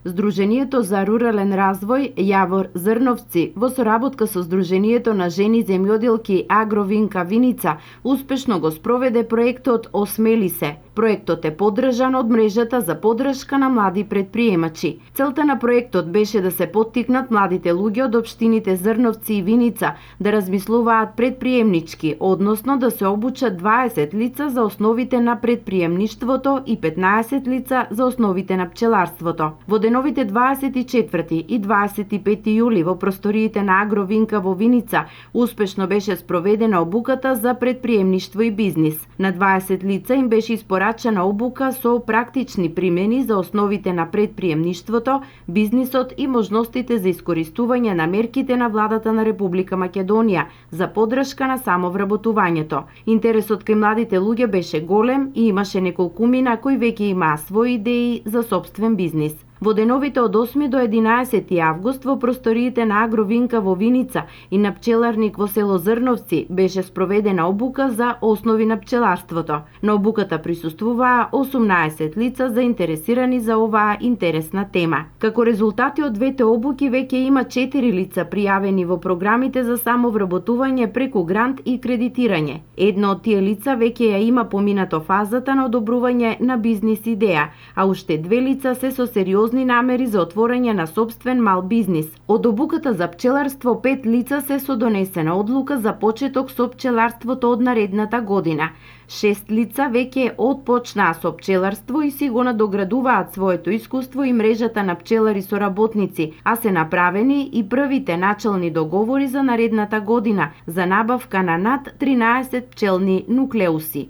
Здруженијето за рурален развој Јавор Зрновци во соработка со Здруженијето на жени земјоделки Агровинка Виница успешно го спроведе проектот Осмели се. Проектот е поддржан од мрежата за поддршка на млади предприемачи. Целта на проектот беше да се поттикнат младите луѓе од општините Зрновци и Виница да размислуваат предприемнички, односно да се обучат 20 лица за основите на предприемништвото и 15 лица за основите на пчеларството. Во деновите 24 и 25 јули во просториите на Агровинка во Виница успешно беше спроведена обуката за предприемништво и бизнис. На 20 лица им беше испорачена обука со практични примени за основите на предприемништвото, бизнисот и можностите за искористување на мерките на владата на Република Македонија за поддршка на самовработувањето. Интересот кај младите луѓе беше голем и имаше неколкумина кои веќе имаа своји идеи за сопствен бизнис. Во деновите од 8 до 11 август во просториите на Агровинка во Виница и на пчеларник во село Зрновци беше спроведена обука за основи на пчеларството. На обуката присуствуваа 18 лица заинтересирани за оваа интересна тема. Како резултати од двете обуки веќе има 4 лица пријавени во програмите за самовработување преку грант и кредитирање. Едно од тие лица веќе ја има поминато фазата на одобрување на бизнис идеја, а уште 2 лица се со сериозни намери за отворање на сопствен мал бизнис. Од обуката за пчеларство 5 лица се со донесена одлука за почеток со пчеларството од наредната година. 6 лица веќе отпочнаа со пчеларство и си го надоградуваат своето искуство и мрежата на пчелари соработници, а се направени и првите начални договори за наредната година за набавка на над 13 пчелни нуклеуси.